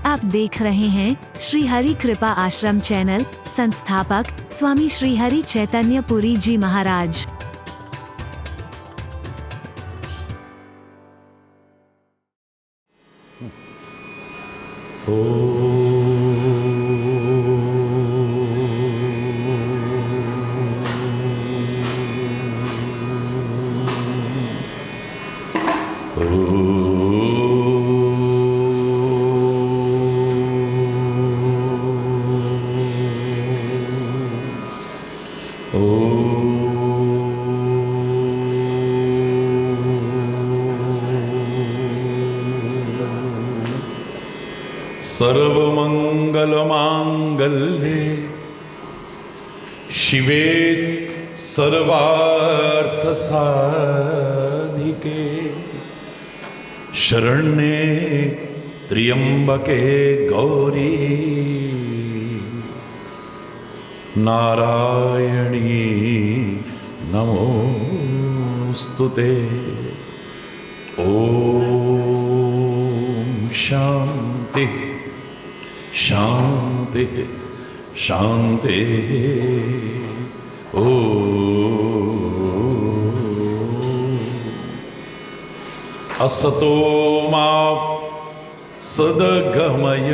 आप देख रहे हैं श्री हरि कृपा आश्रम चैनल। संस्थापक स्वामी श्री हरि चैतन्य पुरी जी महाराज। सर्वमंगलमांगल्ये शिवे सर्वार्थसाधिके शरण्ये त्र्यंबके गौरी नारायणी नमोस्तुते। ओम शांति शांति शांति। ओ असतो मा सद्गमय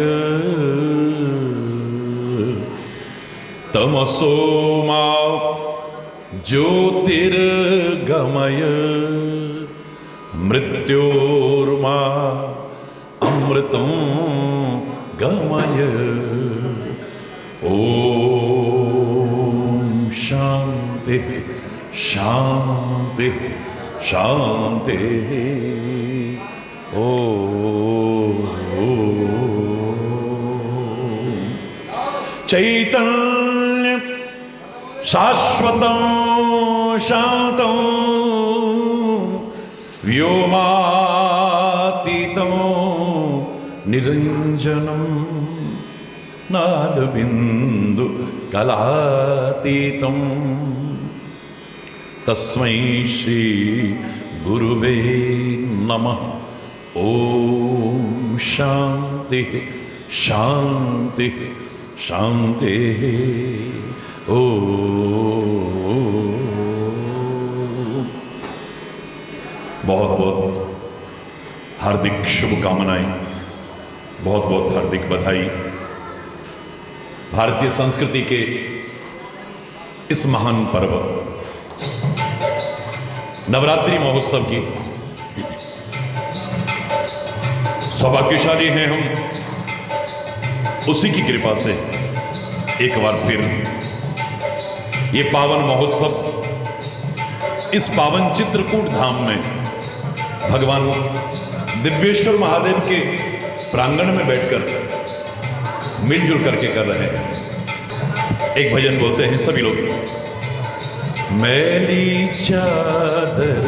तमसो मा ज्योतिर्गमय मृत्योर्मा अमृतं गमय। ओम शांति शांति शांति। ओम चैतन्य शाश्वतं शांतं व्योमातीतं निरंजनं नादबिंदु कलातीतं तस्मै श्री गुरुवे नमः। ओम शांति शांति शांति। ओ बहुत बहुत हार्दिक शुभकामनाएं, बहुत बहुत हार्दिक बधाई। भारतीय संस्कृति के इस महान पर्व नवरात्रि महोत्सव की सौभाग्यशाली हैं हम, उसी की कृपा से एक बार फिर ये पावन महोत्सव इस पावन चित्रकूट धाम में भगवान दिव्येश्वर महादेव के प्रांगण में बैठकर मिलजुल करके कर रहे हैं। एक भजन बोलते हैं सभी लोग। मैली चादर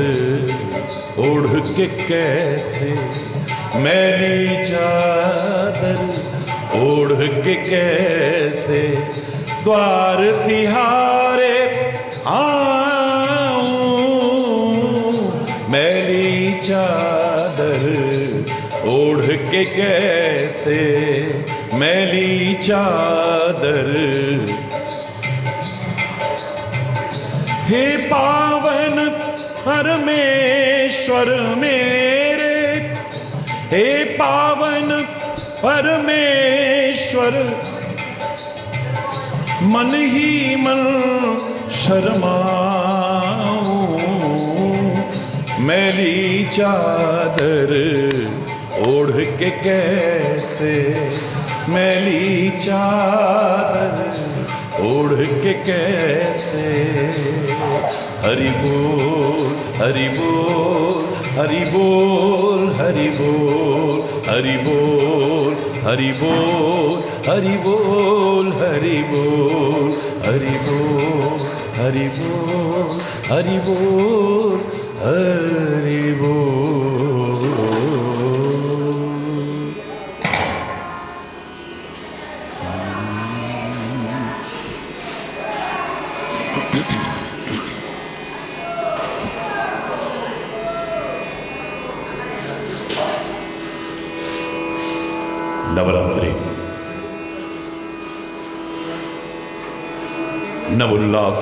ओढ़ के कैसे, मैली चादर ओढ़ के कैसे द्वार तिहारे आऊं। मैली चादर ओढ़ के कैसे, मैली चादर। हे पावन परमेश्वर मेरे, हे पावन परमेश्वर, मन ही मन शर्माऊं। मैली चादर ओढ़ के कैसे, मैली चादर ओढ़ के कैसे। हरि बोल हरि बोल हरि बोल हरि बोल हरि बोल हरि बोल हरि बोल हरि बोल हरि बोल हरि बोल हरि बोल हरि बोल। नवरात्रि नव उल्लास,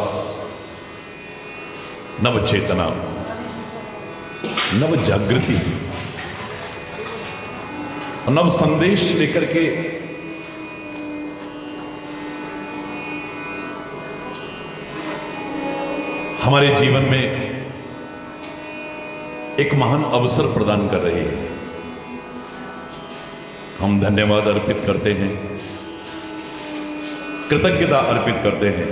नव चेतना, नव जागृति, नव संदेश लेकर के हमारे जीवन में एक महान अवसर प्रदान कर रही है। हम धन्यवाद अर्पित करते हैं, कृतज्ञता अर्पित करते हैं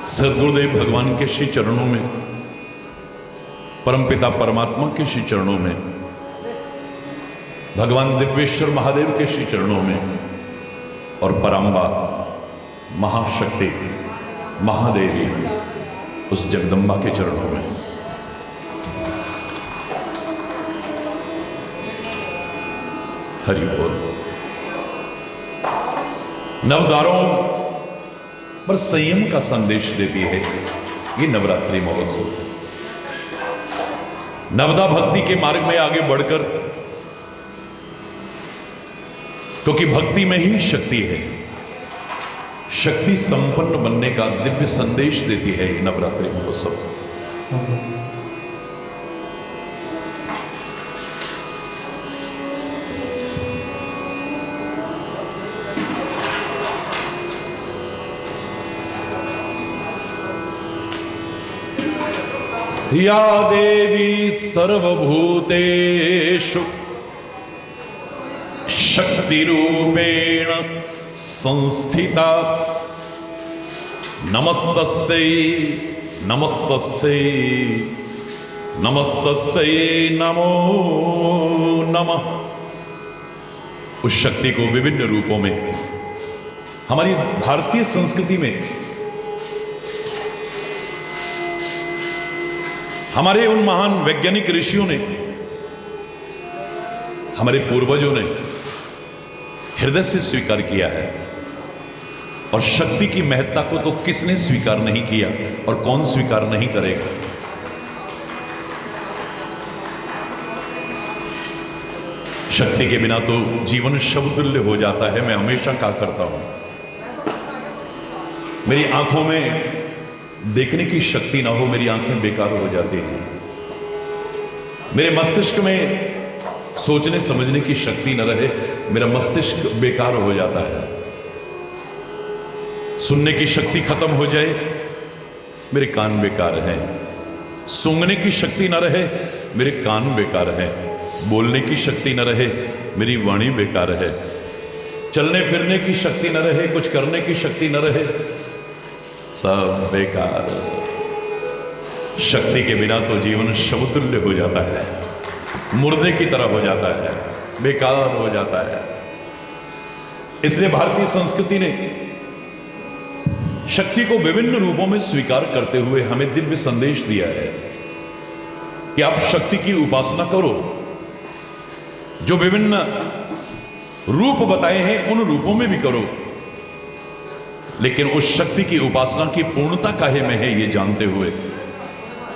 सद्गुरुदेव भगवान के श्री चरणों में, परमपिता परमात्मा के श्री चरणों में, भगवान दिव्येश्वर महादेव के श्री चरणों में और पराम्बा महाशक्ति महादेवी उस जगदम्बा के चरणों में। हरि बोल। नवद्वारों पर संयम का संदेश देती है ये नवरात्रि महोत्सव। नवदा भक्ति के मार्ग में आगे बढ़कर, क्योंकि भक्ति में ही शक्ति है, शक्ति संपन्न बनने का दिव्य संदेश देती है ये नवरात्रि महोत्सव। या देवी सर्वभूतेषु शक्तिरूपेण संस्थिता, नमस्तस्यै नमस्तस्यै नमस्तस्यै नमो नमः। उस शक्ति को विभिन्न रूपों में हमारी भारतीय संस्कृति में हमारे उन महान वैज्ञानिक ऋषियों ने, हमारे पूर्वजों ने हृदय से स्वीकार किया है। और शक्ति की महत्ता को तो किसने स्वीकार नहीं किया और कौन स्वीकार नहीं करेगा। शक्ति के बिना तो जीवन शवतुल्य हो जाता है। मैं हमेशा कहा करता हूं, मेरी आंखों में देखने की शक्ति ना हो, मेरी आंखें बेकार हो जाती हैं। मेरे मस्तिष्क में सोचने समझने की शक्ति न रहे, मेरा मस्तिष्क बेकार हो जाता है। सुनने की शक्ति खत्म हो जाए, मेरे कान बेकार हैं। सूंघने की शक्ति न रहे, मेरे कान बेकार हैं। बोलने की शक्ति न रहे, मेरी वाणी बेकार है। चलने फिरने की शक्ति न रहे, कुछ करने की शक्ति न रहे, सब बेकार। शक्ति के बिना तो जीवन शवतुल्य हो जाता है, मुर्दे की तरह हो जाता है, बेकार हो जाता है। इसलिए भारतीय संस्कृति ने शक्ति को विभिन्न रूपों में स्वीकार करते हुए हमें दिव्य संदेश दिया है कि आप शक्ति की उपासना करो। जो विभिन्न रूप बताए हैं उन रूपों में भी करो, लेकिन उस शक्ति की उपासना की पूर्णता काहे में है ये जानते हुए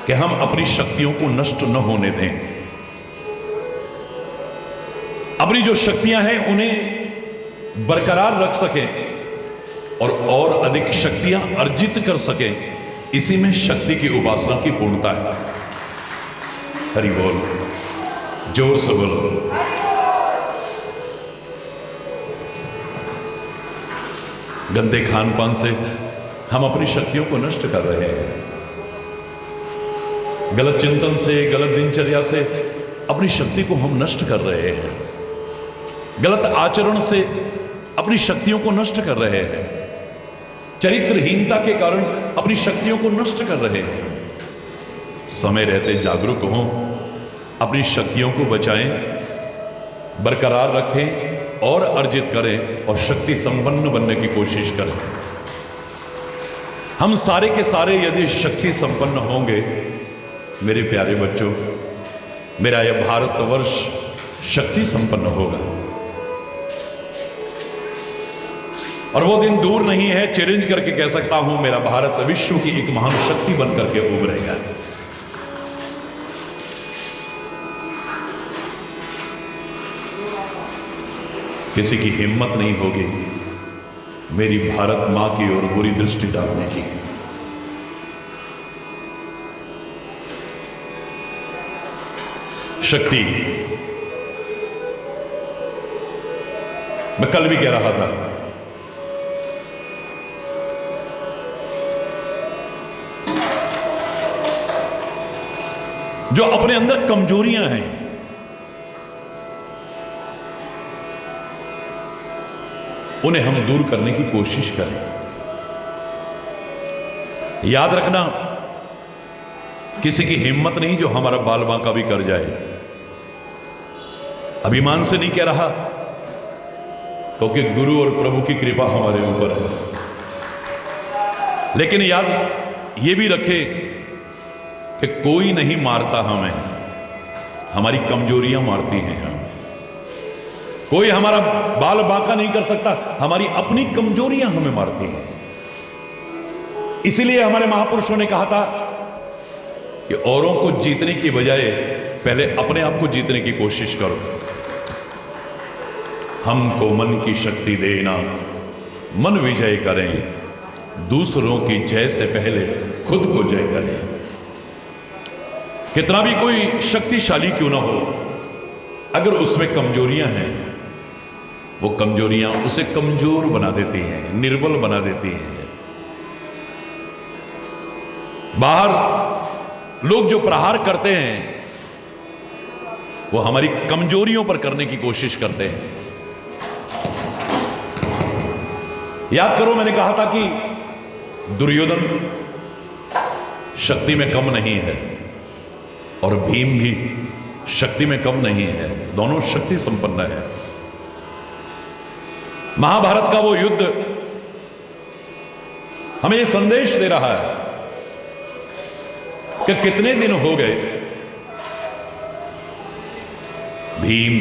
कि हम अपनी शक्तियों को नष्ट न होने दें। अपनी जो शक्तियां हैं उन्हें बरकरार रख सकें और अधिक शक्तियां अर्जित कर सकें, इसी में शक्ति की उपासना की पूर्णता है। हरि बोल, जोर से बोलो। गंदे खान पान से हम अपनी शक्तियों को नष्ट कर रहे हैं। गलत चिंतन से, गलत दिनचर्या से अपनी शक्ति को हम नष्ट कर रहे हैं। गलत आचरण से अपनी शक्तियों को नष्ट कर रहे हैं। चरित्रहीनता के कारण अपनी शक्तियों को नष्ट कर रहे हैं। समय रहते जागरूक हों, अपनी शक्तियों को बचाएं, बरकरार रखें और अर्जित करें और शक्ति संपन्न बनने की कोशिश करें। हम सारे के सारे यदि शक्ति संपन्न होंगे, मेरे प्यारे बच्चों, मेरा यह भारतवर्ष शक्ति संपन्न होगा। और वो दिन दूर नहीं है, चैलेंज करके कह सकता हूं, मेरा भारत विश्व की एक महान शक्ति बनकर के उभरेगा। किसी की हिम्मत नहीं होगी मेरी भारत मां की ओर बुरी दृष्टि डालने की। शक्ति, मैं कल भी कह रहा था, जो अपने अंदर कमजोरियां हैं उन्हें हम दूर करने की कोशिश करें। याद रखना, किसी की हिम्मत नहीं जो हमारा बाल बांका भी कर जाए। अभिमान से नहीं कह रहा, क्योंकि गुरु और प्रभु की कृपा हमारे ऊपर है। लेकिन याद ये भी रखे कि कोई नहीं मारता हमें, हमारी कमजोरियां मारती हैं हमें। कोई हमारा बाल बांका नहीं कर सकता, हमारी अपनी कमजोरियां हमें मारती हैं। इसीलिए हमारे महापुरुषों ने कहा था कि औरों को जीतने की बजाय पहले अपने आप को जीतने की कोशिश करो। हमको मन की शक्ति देना, मन विजय करें, दूसरों की जय से पहले खुद को जय करें। कितना भी कोई शक्तिशाली क्यों ना हो, अगर उसमें कमजोरियां हैं, वो कमजोरियां उसे कमजोर बना देती हैं, निर्बल बना देती हैं। बाहर लोग जो प्रहार करते हैं वो हमारी कमजोरियों पर करने की कोशिश करते हैं। याद करो, मैंने कहा था कि दुर्योधन शक्ति में कम नहीं है और भीम भी शक्ति में कम नहीं है, दोनों शक्ति संपन्न है। महाभारत का वो युद्ध हमें ये संदेश दे रहा है कि कितने दिन हो गए भीम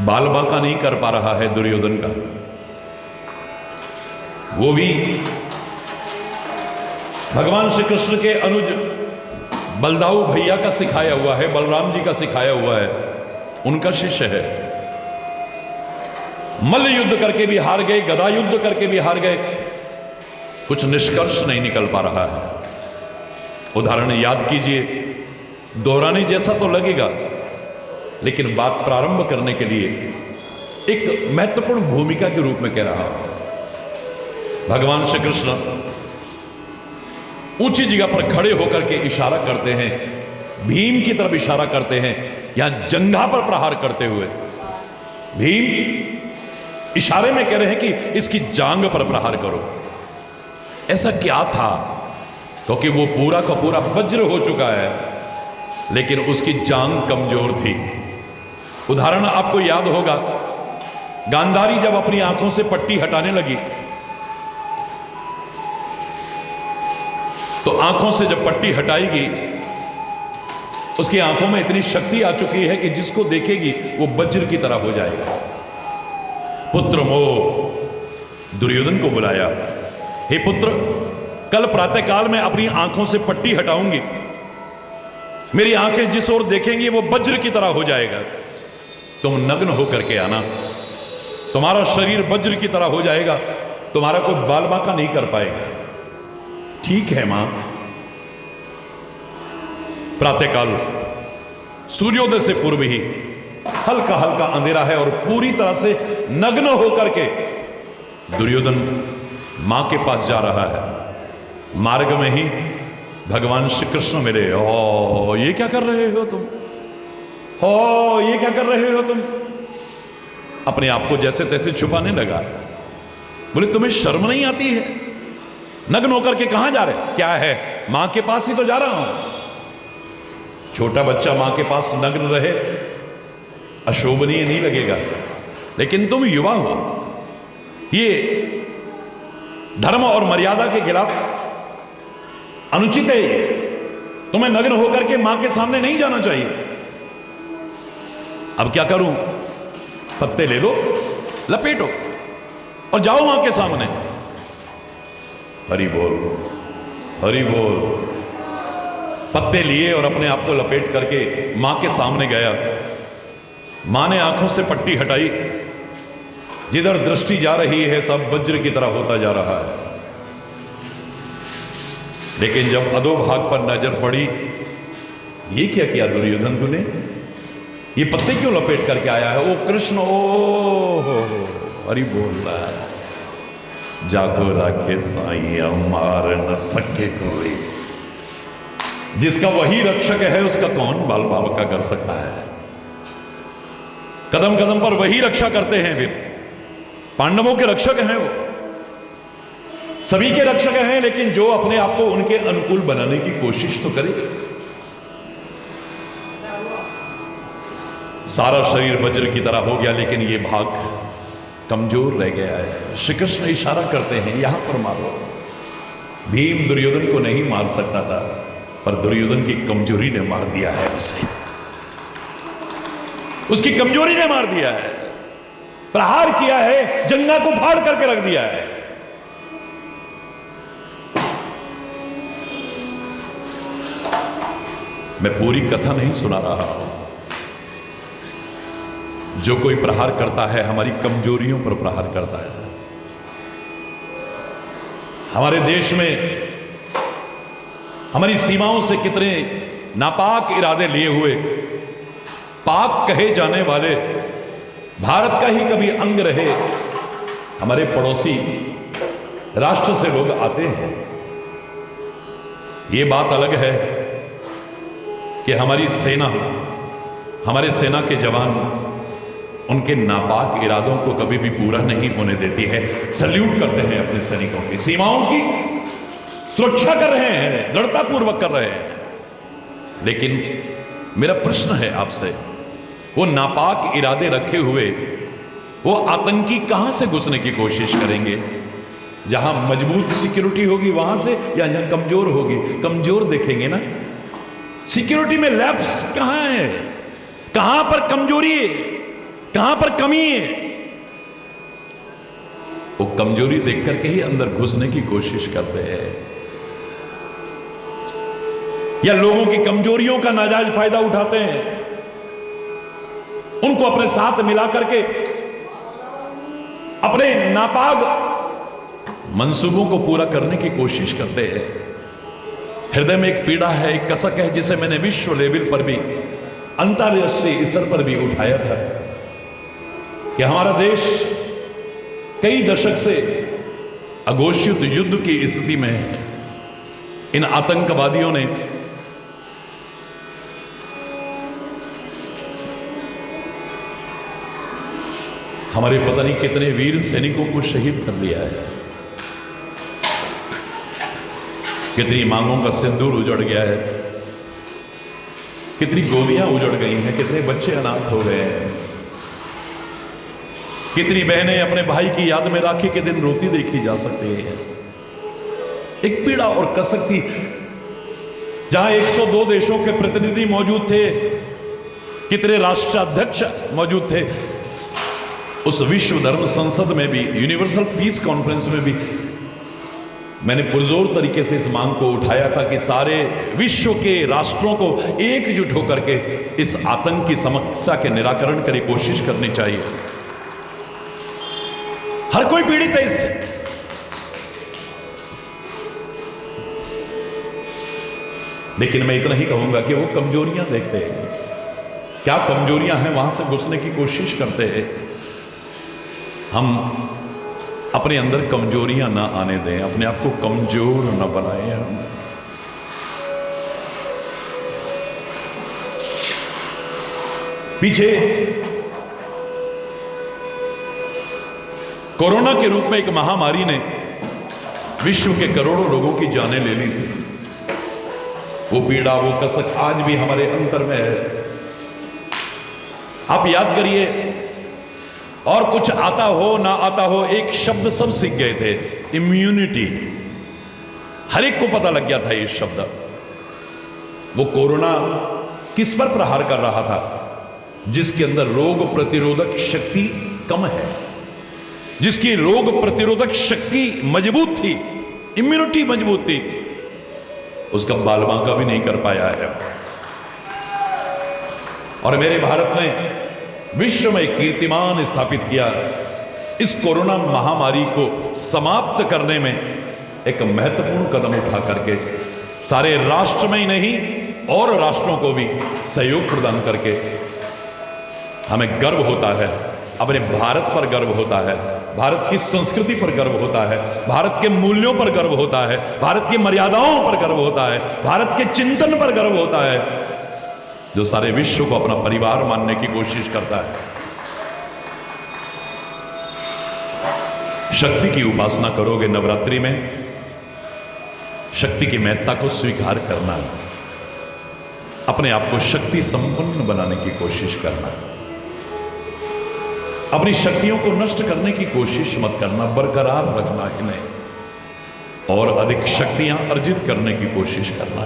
बाल बांका नहीं कर पा रहा है दुर्योधन का। वो भी भगवान श्री कृष्ण के अनुज बलदाऊ भैया का सिखाया हुआ है, बलराम जी का सिखाया हुआ है, उनका शिष्य है। मल्ल युद्ध करके भी हार गए, गदा युद्ध करके भी हार गए, कुछ निष्कर्ष नहीं निकल पा रहा है। उदाहरण याद कीजिए, दोहराने जैसा तो लगेगा, लेकिन बात प्रारंभ करने के लिए एक महत्वपूर्ण भूमिका के रूप में कह रहा हूं। भगवान श्री कृष्ण ऊंची जगह पर खड़े होकर के इशारा करते हैं, भीम की तरफ इशारा करते हैं, यहां जंघा पर प्रहार करते हुए। भीम इशारे में कह रहे हैं कि इसकी जांग पर प्रहार करो। ऐसा क्या था? क्योंकि वो पूरा का पूरा वज्र हो चुका है, लेकिन उसकी जांग कमजोर थी। उदाहरण आपको याद होगा, गांधारी जब अपनी आंखों से पट्टी हटाने लगी तो आंखों से जब पट्टी हटाएगी, उसकी आंखों में इतनी शक्ति आ चुकी है कि जिसको देखेगी वो वज्र की तरह हो जाएगा। पुत्र मोह दुर्योधन को बुलाया, हे पुत्र, कल प्रातःकाल में अपनी आंखों से पट्टी हटाऊंगी, मेरी आंखें जिस ओर देखेंगी वो वज्र की तरह हो जाएगा। तुम नग्न होकर के आना, तुम्हारा शरीर वज्र की तरह हो जाएगा, तुम्हारा कोई बाल बांका नहीं कर पाएगा। ठीक है मां। प्रातःकाल सूर्योदय से पूर्व ही हल्का हल्का अंधेरा है और पूरी तरह से नग्न होकर के दुर्योधन मां के पास जा रहा है। मार्ग में ही भगवान श्री कृष्ण मिले। ओ ये क्या कर रहे हो तुम? हो ये क्या कर रहे हो तुम? अपने आप को जैसे तैसे छुपाने लगा। बोले तुम्हें शर्म नहीं आती है? नग्न होकर के कहां जा रहे? क्या है, मां के पास ही तो जा रहा हूं। छोटा बच्चा मां के पास नग्न रहे अशोभनीय नहीं लगेगा, लेकिन तुम युवा हो, ये धर्म और मर्यादा के खिलाफ अनुचित है। तुम्हें नग्न होकर के मां के सामने नहीं जाना चाहिए। अब क्या करूं? पत्ते ले लो, लपेटो और जाओ मां के सामने। हरि बोल, हरि बोल। पत्ते लिए और अपने आप को लपेट करके मां के सामने गया। मां ने आंखों से पट्टी हटाई, जिधर दृष्टि जा रही है सब वज्र की तरह होता जा रहा है। लेकिन जब अधोभाग पर नजर पड़ी, ये क्या किया दुर्योधन तूने? ये पत्ते क्यों लपेट करके आया है? ओ कृष्ण, ओ हरि बोल रहा है, जाको राखे साईं मार न सके कोई। जिसका वही रक्षक है उसका कौन बाल बाबा का कर सकता है? कदम कदम पर वही रक्षा करते हैं। फिर पांडवों के रक्षक हैं, वो सभी के रक्षक हैं, लेकिन जो अपने आप को उनके अनुकूल बनाने की कोशिश तो करे। सारा शरीर वज्र की तरह हो गया, लेकिन ये भाग कमजोर रह गया है। श्री कृष्ण इशारा करते हैं, यहां पर मारो। भीम दुर्योधन को नहीं मार सकता था, पर दुर्योधन की कमजोरी ने मार दिया है उसे। उसकी कमजोरी ने मार दिया है, प्रहार किया है, जंगा को फाड़ करके रख दिया है। मैं पूरी कथा नहीं सुना रहा हूं। जो कोई प्रहार करता है हमारी कमजोरियों पर प्रहार करता है। हमारे देश में हमारी सीमाओं से कितने नापाक इरादे लिए हुए पाक कहे जाने वाले भारत का ही कभी अंग रहे हमारे पड़ोसी राष्ट्र से लोग आते हैं। ये बात अलग है कि हमारी सेना, हमारे सेना के जवान उनके नापाक इरादों को कभी भी पूरा नहीं होने देती है। सल्यूट करते हैं अपने सैनिकों की, सीमाओं की सुरक्षा कर रहे हैं, दृढ़तापूर्वक कर रहे हैं। लेकिन मेरा प्रश्न है आपसे, वो नापाक इरादे रखे हुए वो आतंकी कहां से घुसने की कोशिश करेंगे? जहां मजबूत सिक्योरिटी होगी वहां से, या जहां कमजोर होगी? कमजोर देखेंगे ना। सिक्योरिटी में लैप्स कहां है, कहां पर कमजोरी है, कहां पर कमी है? वो कमजोरी देख करके ही अंदर घुसने की कोशिश करते हैं, या लोगों की कमजोरियों का नाजायज फायदा उठाते हैं, उनको अपने साथ मिला करके अपने नापाक मंसूबों को पूरा करने की कोशिश करते हैं। हृदय में एक पीड़ा है, एक कसक है, जिसे मैंने विश्व लेवल पर भी, अंतरराष्ट्रीय स्तर पर भी उठाया था कि हमारा देश कई दशक से अघोषित युद्ध की स्थिति में है। इन आतंकवादियों ने हमारे पता नहीं कितने वीर सैनिकों को शहीद कर दिया है, कितनी मांगों का सिंदूर उजड़ गया है, कितनी गोलियां उजड़ गई हैं, कितने बच्चे अनाथ हो गए हैं, कितनी बहनें अपने भाई की याद में राखी के दिन रोती देखी जा सकती है। एक पीड़ा और कसक थी। जहां 102 देशों के प्रतिनिधि मौजूद थे, कितने राष्ट्राध्यक्ष मौजूद थे, उस विश्व धर्म संसद में भी, यूनिवर्सल पीस कॉन्फ्रेंस में भी मैंने पुरजोर तरीके से इस मांग को उठाया था कि सारे विश्व के राष्ट्रों को एकजुट होकर के इस आतंक की समस्या के निराकरण की कोशिश करनी चाहिए। हर कोई पीड़ित है इससे। लेकिन मैं इतना ही कहूंगा कि वो कमजोरियां देखते हैं, क्या कमजोरियां हैं वहां से घुसने की कोशिश करते हैं। हम अपने अंदर कमजोरियां ना आने दें, अपने आप को कमजोर ना बनाएं। हम पीछे कोरोना के रूप में एक महामारी ने विश्व के करोड़ों लोगों की जानें ले ली थी। वो पीड़ा, वो कसक आज भी हमारे अंतर में है। आप याद करिए, और कुछ आता हो ना आता हो, एक शब्द सब सीख गए थे, इम्यूनिटी। हर एक को पता लग गया था ये शब्द। वो कोरोना किस पर प्रहार कर रहा था? जिसके अंदर रोग प्रतिरोधक शक्ति कम है, जिसकी रोग प्रतिरोधक शक्ति मजबूत थी, इम्यूनिटी मजबूत थी, उसका बाल बांका भी नहीं कर पाया है। और मेरे भारत में विश्व में कीर्तिमान स्थापित किया। इस कोरोना महामारी को समाप्त करने में एक महत्वपूर्ण कदम उठा करके सारे राष्ट्र में ही नहीं और राष्ट्रों को भी सहयोग प्रदान करके हमें गर्व होता है, अपने भारत पर गर्व होता है, भारत की संस्कृति पर गर्व होता है, भारत के मूल्यों पर गर्व होता है, भारत की मर्यादाओं पर गर्व होता है, भारत के चिंतन पर गर्व होता है, जो सारे विश्व को अपना परिवार मानने की कोशिश करता है। शक्ति की उपासना करोगे नवरात्रि में, शक्ति की महत्ता को स्वीकार करना, अपने आप को शक्ति संपन्न बनाने की कोशिश करना, अपनी शक्तियों को नष्ट करने की कोशिश मत करना, बरकरार रखना इन्हें और अधिक शक्तियां अर्जित करने की कोशिश करना।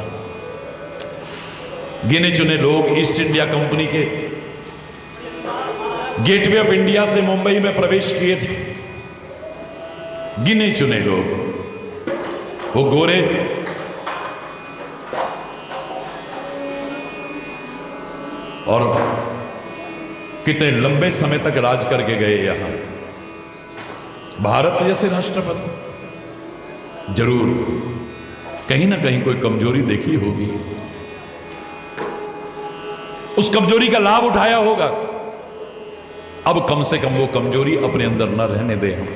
गिने चुने लोग ईस्ट इंडिया कंपनी के गेटवे ऑफ इंडिया से मुंबई में प्रवेश किए थे। गिने चुने लोग, वो गोरे और कितने लंबे समय तक राज करके गए यहां। भारत जैसे राष्ट्र पर जरूर कहीं ना कहीं कोई कमजोरी देखी होगी, उस कमजोरी का लाभ उठाया होगा। अब कम से कम वो कमजोरी अपने अंदर न रहने दें हम।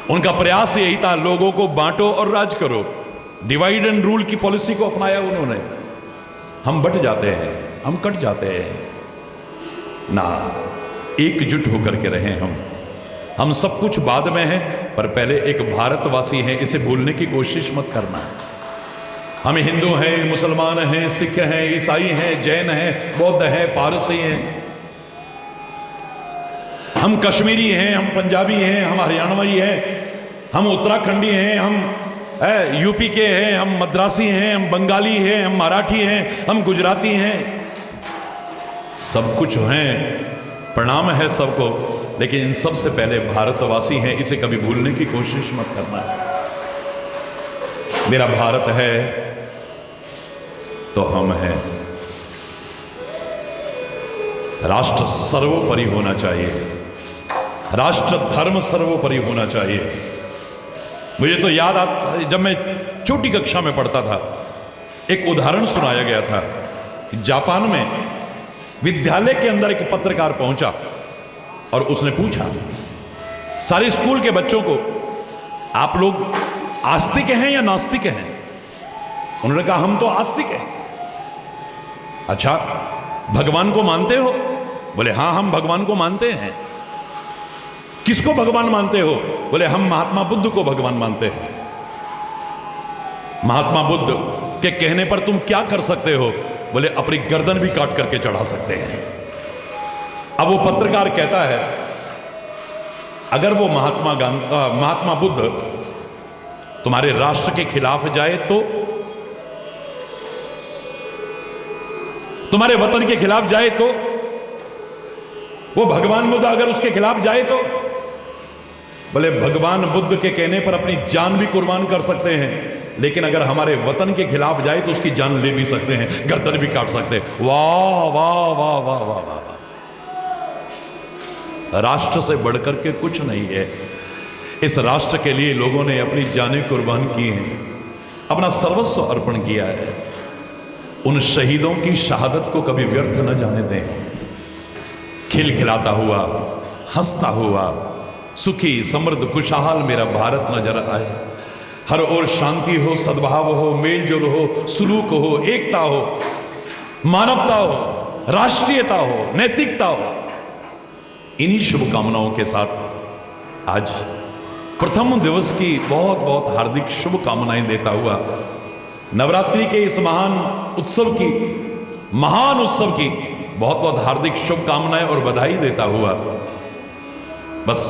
उनका प्रयास यही था, लोगों को बांटो और राज करो। डिवाइड एंड रूल की पॉलिसी को अपनाया उन्होंने। हम बट जाते हैं, हम कट जाते हैं ना, एकजुट होकर के रहें हम सब कुछ बाद में हैं, पर पहले एक भारतवासी हैं, इसे भूलने की कोशिश मत करना। हम हिंदू हैं, मुसलमान हैं, सिख हैं, ईसाई हैं, जैन हैं, बौद्ध हैं, पारसी हैं, हम कश्मीरी हैं, हम पंजाबी हैं, हम हरियाणवी हैं, हम उत्तराखंडी हैं, हम यूपी के हैं, हम मद्रासी हैं, हम बंगाली हैं, हम मराठी हैं, हम गुजराती हैं, सब कुछ हैं, प्रणाम है सबको। लेकिन इन सब से पहले भारतवासी हैं, इसे कभी भूलने की कोशिश मत करना। मेरा भारत है तो हम हैं। राष्ट्र सर्वोपरि होना चाहिए, राष्ट्र धर्म सर्वोपरि होना चाहिए। मुझे तो याद आता, जब मैं छोटी कक्षा में पढ़ता था, एक उदाहरण सुनाया गया था कि जापान में विद्यालय के अंदर एक पत्रकार पहुंचा और उसने पूछा सारे स्कूल के बच्चों को, आप लोग आस्तिक हैं या नास्तिक हैं? उन्होंने कहा हम तो आस्तिक हैं। अच्छा, भगवान को मानते हो? बोले हाँ, हम भगवान को मानते हैं। किसको भगवान मानते हो? बोले हम महात्मा बुद्ध को भगवान मानते हैं। महात्मा बुद्ध के कहने पर तुम क्या कर सकते हो? बोले अपनी गर्दन भी काट करके चढ़ा सकते हैं। अब वो पत्रकार कहता है, अगर वो महात्मा बुद्ध तुम्हारे राष्ट्र के खिलाफ जाए तो, तुम्हारे वतन के खिलाफ जाए तो, वो भगवान बुद्ध अगर उसके खिलाफ जाए तो? बोले भगवान बुद्ध के कहने पर अपनी जान भी कुर्बान कर सकते हैं, लेकिन अगर हमारे वतन के खिलाफ जाए तो उसकी जान ले भी सकते हैं, गर्दन भी काट सकते हैं। वाह वाह वाह वाह वाह वाह। राष्ट्र से बढ़कर के कुछ नहीं है। इस राष्ट्र के लिए लोगों ने अपनी जानें कुर्बान की हैं, अपना सर्वस्व अर्पण किया है। उन शहीदों की शहादत को कभी व्यर्थ न जाने दें। खिलखिलाता हुआ, हंसता हुआ, सुखी समृद्ध खुशहाल मेरा भारत नजर आए। हर ओर शांति हो, सद्भाव हो, मेलजोल हो, सुलूक हो, एकता हो, मानवता हो, राष्ट्रीयता हो, नैतिकता हो। इन्हीं शुभकामनाओं के साथ आज प्रथम दिवस की बहुत बहुत हार्दिक शुभकामनाएं देता हुआ नवरात्रि के इस महान उत्सव की बहुत बहुत हार्दिक शुभकामनाएं और बधाई देता हुआ बस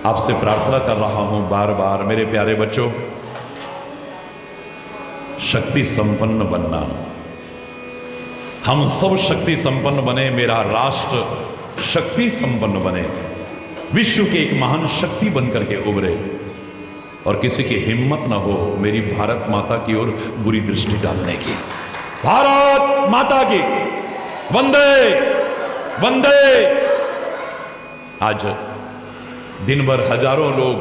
आपसे प्रार्थना कर रहा हूं बार बार, मेरे प्यारे बच्चों, शक्ति संपन्न बनना। हम सब शक्ति संपन्न बने, मेरा राष्ट्र शक्ति संपन्न बने, विश्व की एक महान शक्ति बनकर के उभरे और किसी की हिम्मत ना हो मेरी भारत माता की ओर बुरी दृष्टि डालने की। भारत माता की, वंदे वंदे। आज दिन भर हजारों लोग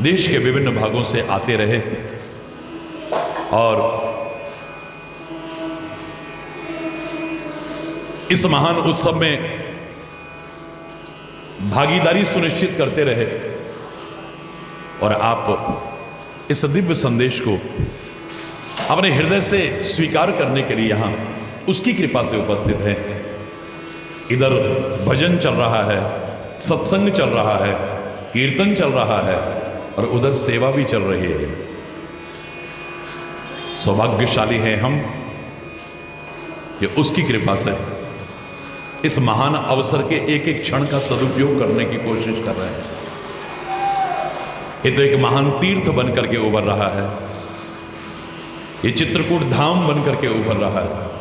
देश के विभिन्न भागों से आते रहे और इस महान उत्सव में भागीदारी सुनिश्चित करते रहे और आप इस दिव्य संदेश को अपने हृदय से स्वीकार करने के लिए यहां उसकी कृपा से उपस्थित हैं। इधर भजन चल रहा है, सत्संग चल रहा है, कीर्तन चल रहा है और उधर सेवा भी चल रही है। सौभाग्यशाली हैं हम कि उसकी कृपा से इस महान अवसर के एक एक क्षण का सदुपयोग करने की कोशिश कर रहे हैं। ये तो एक महान तीर्थ बनकर के उभर रहा है, ये चित्रकूट धाम बनकर के उभर रहा है।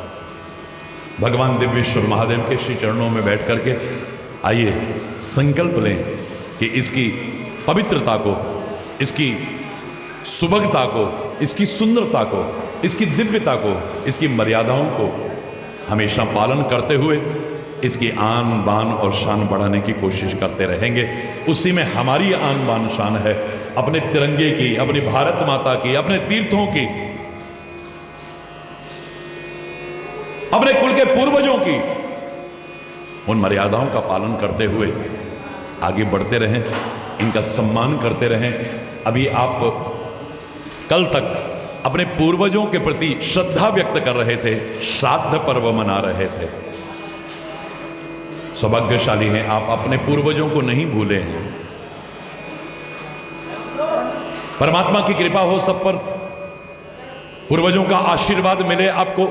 भगवान दिव्येश्वर महादेव के श्री चरणों में बैठ करके आइए संकल्प लें कि इसकी पवित्रता को, इसकी सुभगता को, इसकी सुंदरता को, इसकी दिव्यता को, इसकी मर्यादाओं को हमेशा पालन करते हुए इसकी आन बान और शान बढ़ाने की कोशिश करते रहेंगे। उसी में हमारी आन बान शान है, अपने तिरंगे की, अपनी भारत माता की, अपने तीर्थों की, अपने कुल के पूर्वजों की, उन मर्यादाओं का पालन करते हुए आगे बढ़ते रहें, इनका सम्मान करते रहें। अभी आप कल तक अपने पूर्वजों के प्रति श्रद्धा व्यक्त कर रहे थे, श्राद्ध पर्व मना रहे थे। सौभाग्यशाली हैं आप, अपने पूर्वजों को नहीं भूले हैं। परमात्मा की कृपा हो सब पर, पूर्वजों का आशीर्वाद मिले आपको।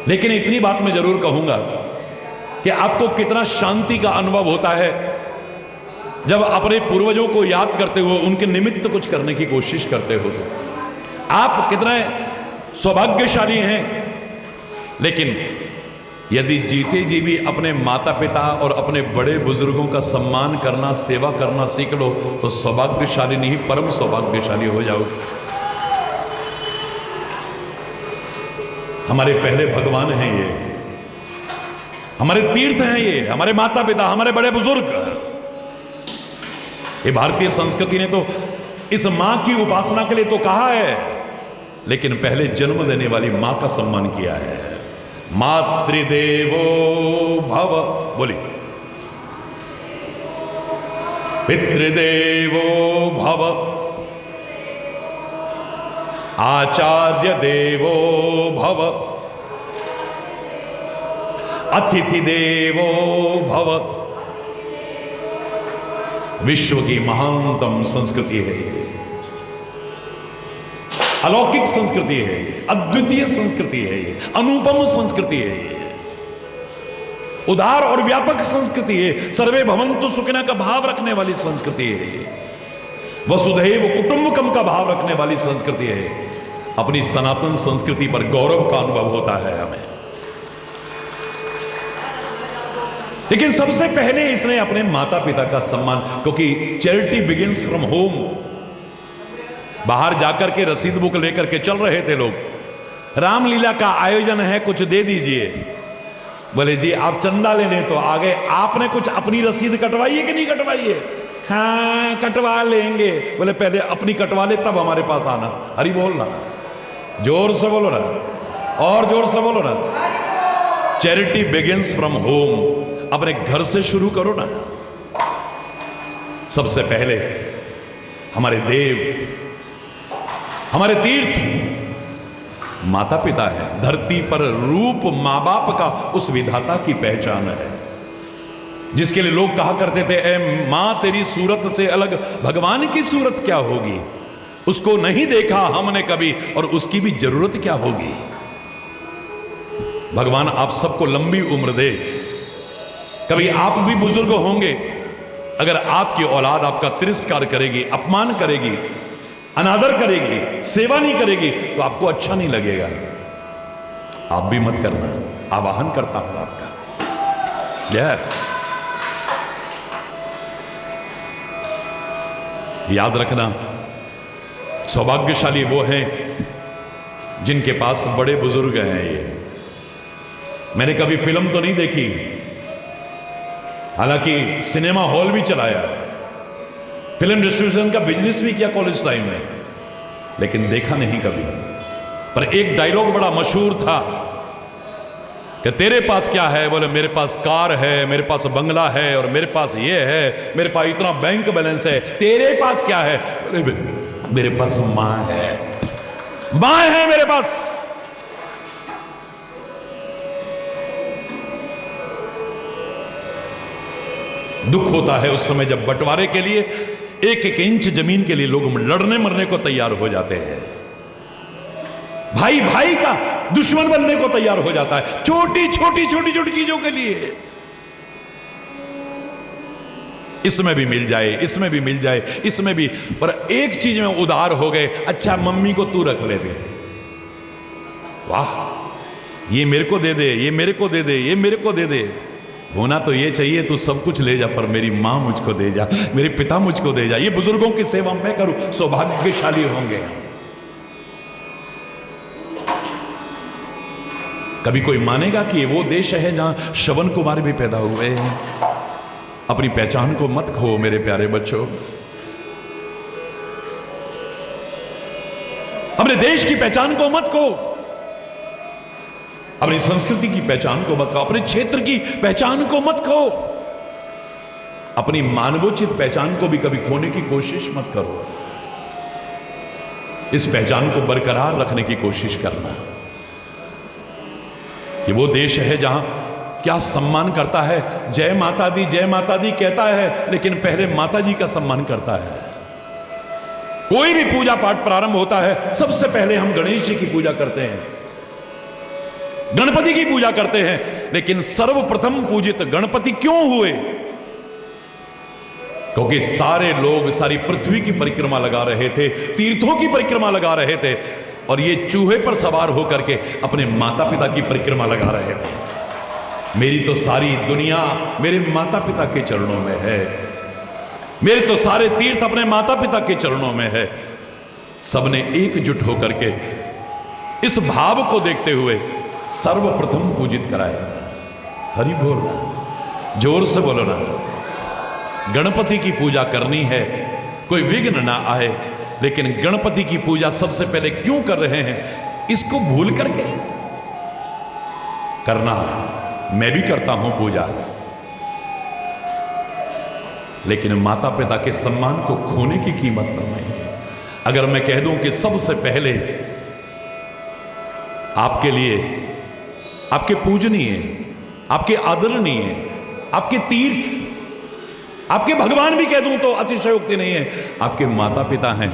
लेकिन इतनी बात मैं जरूर कहूंगा कि आपको कितना शांति का अनुभव होता है जब अपने पूर्वजों को याद करते हुए उनके निमित्त कुछ करने की कोशिश करते हो। तो आप कितने सौभाग्यशाली हैं। लेकिन यदि जीते जी भी अपने माता पिता और अपने बड़े बुजुर्गों का सम्मान करना, सेवा करना सीख लो तो सौभाग्यशाली नहीं, परम सौभाग्यशाली हो जाओ। हमारे पहले भगवान हैं ये, हमारे तीर्थ हैं ये, हमारे माता पिता, हमारे बड़े बुजुर्ग। ये भारतीय संस्कृति ने तो इस मां की उपासना के लिए तो कहा है, लेकिन पहले जन्म देने वाली मां का सम्मान किया है। मातृदेवो भव, बोली, पितृदेवो भव, आचार्य देवो भव, अतिथि देवो भव। विश्व की महानतम संस्कृति है, अलौकिक संस्कृति है, अद्वितीय संस्कृति है, अनुपम संस्कृति है, उदार और व्यापक संस्कृति है, सर्वे भवन्तु सुखिनः का भाव रखने वाली संस्कृति है, वसुधैव कुटुंबकम का भाव रखने वाली संस्कृति है। अपनी सनातन संस्कृति पर गौरव का अनुभव होता है हमें। लेकिन सबसे पहले इसने अपने माता पिता का सम्मान, क्योंकि चैरिटी बिगिंस फ्रॉम होम। बाहर जाकर के रसीद बुक लेकर के चल रहे थे लोग, रामलीला का आयोजन है, कुछ दे दीजिए। बोले जी आप चंदा लेने तो आ गए, आपने कुछ अपनी रसीद कटवाई है कि नहीं कटवाई है? हाँ कटवा लेंगे। बोले पहले अपनी कटवा ले तब हमारे पास आना। हरि बोल ना, जोर से बोलो ना, और जोर से बोलो ना। चैरिटी बिगिंस फ्रॉम होम, अपने घर से शुरू करो ना। सबसे पहले हमारे देव, हमारे तीर्थ माता पिता है। धरती पर रूप मां बाप का उस विधाता की पहचान है, जिसके लिए लोग कहा करते थे ए मां तेरी सूरत से अलग भगवान की सूरत क्या होगी। उसको नहीं देखा हमने कभी और उसकी भी जरूरत क्या होगी। भगवान आप सबको लंबी उम्र दे। कभी आप भी बुजुर्ग होंगे, अगर आपकी औलाद आपका तिरस्कार करेगी, अपमान करेगी, अनादर करेगी, सेवा नहीं करेगी तो आपको अच्छा नहीं लगेगा। आप भी मत करना, आवाहन करता हूं आपका। याद रखना, सौभाग्यशाली वो हैं जिनके पास बड़े बुजुर्ग हैं। ये मैंने कभी फिल्म तो नहीं देखी, हालांकि सिनेमा हॉल भी चलाया, फिल्म डिस्ट्रीब्यूशन का बिजनेस भी किया कॉलेज टाइम में, लेकिन देखा नहीं कभी। पर एक डायलॉग बड़ा मशहूर था कि तेरे पास क्या है? बोले मेरे पास कार है, मेरे पास बंगला है, और मेरे पास ये है, मेरे पास इतना बैंक बैलेंस है। तेरे पास क्या है? बोले मेरे पास मां है, मां है मेरे पास। दुख होता है उस समय जब बंटवारे के लिए एक एक इंच जमीन के लिए लोग लड़ने मरने को तैयार हो जाते हैं। भाई भाई का दुश्मन बनने को तैयार हो जाता है, छोटी छोटी चीजों के लिए। इसमें भी मिल जाए, इसमें भी मिल जाए, इसमें भी। पर एक चीज में उदार हो गए, अच्छा मम्मी को तू रख ले, वाह, ये मेरे को दे दे, ये मेरे को दे दे, ये मेरे को दे दे। होना तो ये चाहिए तू सब कुछ ले जा, पर मेरी मां मुझको दे जा, मेरे पिता मुझको दे जा, ये बुजुर्गों की सेवा मैं करूं, सौभाग्यशाली होंगे। कभी कोई मानेगा कि वो देश है जहां श्रवण कुमार भी पैदा हुए हैं? अपनी पहचान को मत खो मेरे प्यारे बच्चों, अपने देश की पहचान को मत खो, अपनी संस्कृति की पहचान को मत खो, अपने क्षेत्र की पहचान को मत खो, अपनी मानवोचित पहचान को भी कभी खोने की कोशिश मत करो। इस पहचान को बरकरार रखने की कोशिश करना। ये वो देश है जहां क्या सम्मान करता है, जय माता दी कहता है, लेकिन पहले माता जी का सम्मान करता है। कोई भी पूजा पाठ प्रारंभ होता है, सबसे पहले हम गणेश जी की पूजा करते हैं, गणपति की पूजा करते हैं। लेकिन सर्वप्रथम पूजित गणपति क्यों हुए? क्योंकि सारे लोग सारी पृथ्वी की परिक्रमा लगा रहे थे, तीर्थों की परिक्रमा लगा रहे थे, और ये चूहे पर सवार होकर के अपने माता पिता की परिक्रमा लगा रहे थे। मेरी तो सारी दुनिया मेरे माता पिता के चरणों में है, मेरे तो सारे तीर्थ अपने माता पिता के चरणों में है। सबने एकजुट होकर के इस भाव को देखते हुए सर्वप्रथम पूजित कराया था। हरि बोल, जोर से बोलो ना। गणपति की पूजा करनी है, कोई विघ्न ना आए, लेकिन गणपति की पूजा सबसे पहले क्यों कर रहे हैं, इसको भूल करके करना। मैं भी करता हूं पूजा, लेकिन माता पिता के सम्मान को खोने की कीमत तो नहीं है। अगर मैं कह दूं कि सबसे पहले आपके लिए, आपके पूजनीय, आपके आदरणीय, आपके तीर्थ, आपके भगवान भी कह दूं तो अतिशयोक्ति नहीं है, आपके माता पिता हैं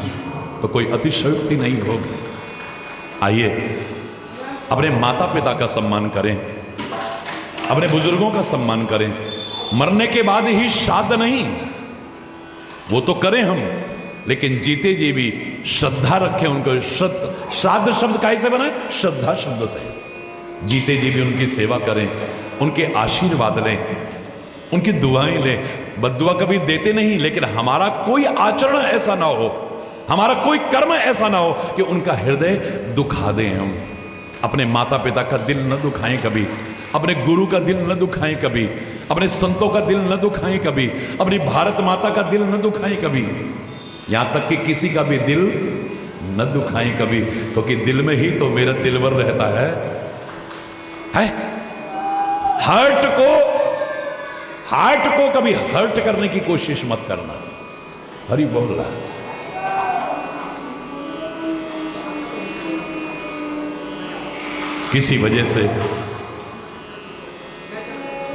तो कोई अतिशयोक्ति नहीं होगी। आइए अपने माता पिता का सम्मान करें, अपने बुजुर्गों का सम्मान करें। मरने के बाद ही श्राद्ध नहीं, वो तो करें हम, लेकिन जीते जी भी श्रद्धा रखें उनको। श्राद्ध शब्द कैसे बना है? श्रद्धा शब्द से। जीते जी भी उनकी सेवा करें, उनके आशीर्वाद लें, उनकी दुआएं लें। बद्दुआ कभी देते नहीं, लेकिन हमारा कोई आचरण ऐसा ना हो, हमारा कोई कर्म ऐसा ना हो कि उनका हृदय दुखा दें। हम अपने माता पिता का दिल न दुखाएं कभी, अपने गुरु का दिल न दुखाएं कभी, अपने संतों का दिल न दुखाएं कभी, अपनी भारत माता का दिल न दुखाएं कभी, यहां तक कि किसी का भी दिल न दुखाएं कभी, क्योंकि दिल में ही तो मेरा दिलवर रहता है। हार्ट को कभी हर्ट करने की कोशिश मत करना। हरि बोल रहा है। किसी वजह से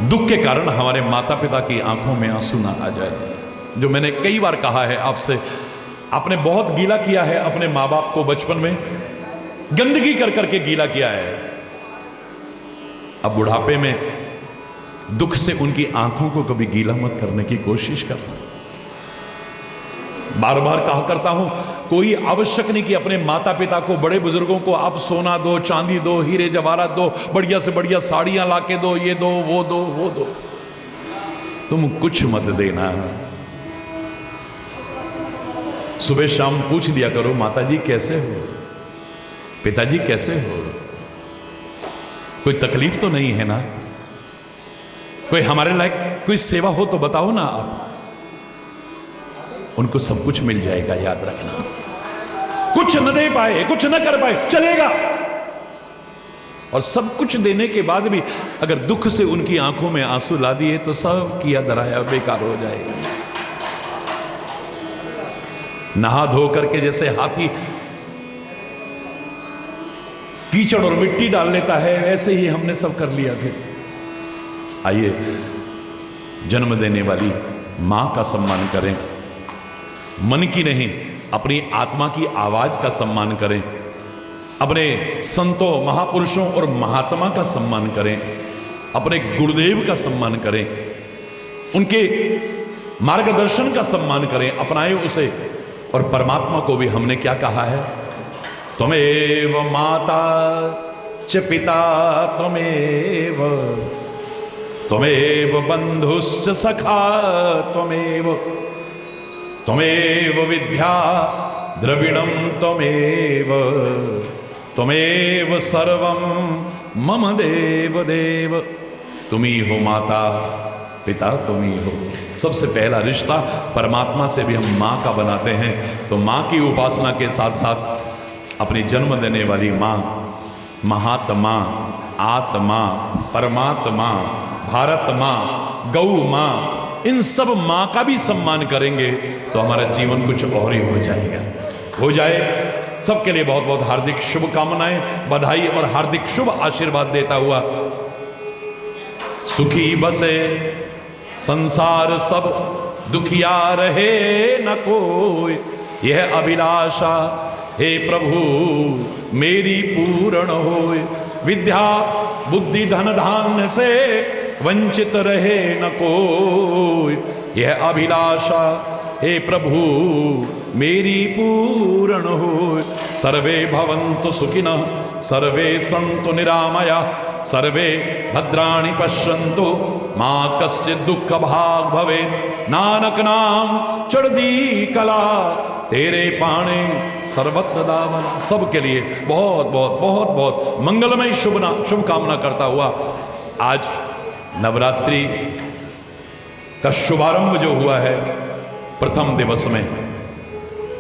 दुख के कारण हमारे माता पिता की आंखों में आंसू ना आ जाए। जो मैंने कई बार कहा है आपसे, आपने बहुत गीला किया है अपने माँ बाप को, बचपन में गंदगी कर करके गीला किया है। अब बुढ़ापे में दुख से उनकी आंखों को कभी गीला मत करने की कोशिश करना। बार बार कहा करता हूं, कोई आवश्यक नहीं कि अपने माता पिता को, बड़े बुजुर्गों को आप सोना दो, चांदी दो, हीरे जवाहरात दो, बढ़िया से बढ़िया साड़ियां लाके दो, ये दो, वो दो, वो दो। तुम कुछ मत देना। सुबह शाम पूछ लिया करो, माताजी कैसे हो, पिताजी कैसे हो। कोई तकलीफ तो नहीं है ना? कोई हमारे लायक कोई सेवा हो तो बताओ ना आप। उनको सब कुछ मिल जाएगा, याद रखना। कुछ न दे पाए, कुछ न कर पाए, चलेगा। और सब कुछ देने के बाद भी अगर दुख से उनकी आंखों में आंसू ला दिए तो सब किया धराया बेकार हो जाएगा। नहा धो करके जैसे हाथी कीचड़ और मिट्टी डाल लेता है, वैसे ही हमने सब कर लिया। फिर आइए जन्म देने वाली मां का सम्मान करें, मन की नहीं अपनी आत्मा की आवाज का सम्मान करें, अपने संतों महापुरुषों और महात्मा का सम्मान करें, अपने गुरुदेव का सम्मान करें, उनके मार्गदर्शन का सम्मान करें, अपनाएं उसे। और परमात्मा को भी हमने क्या कहा है? त्वमेव माता च पिता त्वमेव, त्वमेव बंधुश्च सखा त्वमेव, त्वमेव विद्या द्रविणं त्वमेव, त्वमेव सर्वं मम देव देव। तुम ही हो माता पिता, तुम ही हो। सबसे पहला रिश्ता परमात्मा से भी हम माँ का बनाते हैं। तो माँ की उपासना के साथ साथ अपनी जन्म देने वाली माँ, महात्मा, आत्मा, परमात्मा, भारत माँ, गौ माँ, इन सब माँ का भी सम्मान करेंगे तो हमारा जीवन कुछ और ही हो जाएगा। हो जाए। सबके लिए बहुत बहुत हार्दिक शुभकामनाएं, बधाई और हार्दिक शुभ आशीर्वाद देता हुआ सुखी बसे संसार सब, दुखिया रहे न कोई, यह अभिलाषा हे प्रभु मेरी पूर्ण होए। विद्या बुद्धि धन धान्य से वंचित रहे न कोई, यह अभिलाषा हे प्रभु मेरी पूर्ण होए। सर्वे भवन्तु सुखिनः, सर्वे सन्तु निरामया, सर्वे भद्राणि पश्यन्तु, मां कश्चित् दुःख भाग भवेत्। नानक नाम चढ़दी कला, तेरे पाणे सर्वत्र दावना। सबके लिए बहुत बहुत बहुत बहुत मंगलमय शुभकामना करता हुआ आज नवरात्रि का शुभारंभ जो हुआ है प्रथम दिवस में,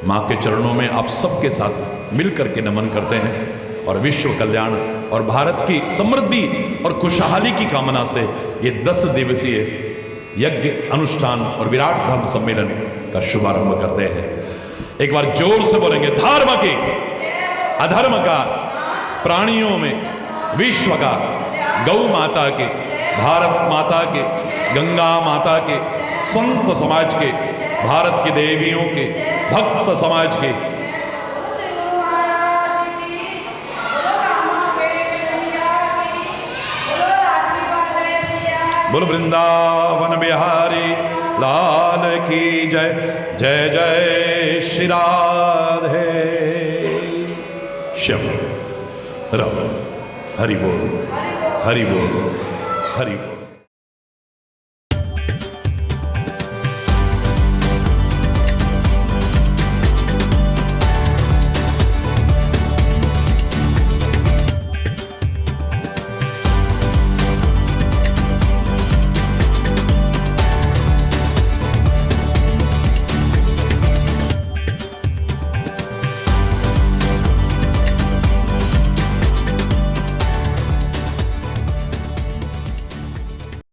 मां के चरणों में आप सबके साथ मिलकर के नमन करते हैं और विश्व कल्याण और भारत की समृद्धि और खुशहाली की कामना से ये 10 दिवसीय यज्ञ अनुष्ठान और विराट धर्म सम्मेलन का शुभारंभ करते हैं। एक बार जोर से बोलेंगे, धर्म के अधर्म का, प्राणियों में विश्व का, गौ माता के, भारत माता के, गंगा माता के, संत समाज के, भारत की देवियों के, भक्त समाज के, बोल वृंदावन बिहारी लाल की जय। जय जय श्री राधे श्याम राम। हरि बोल, हरि बोल, हरि बोल।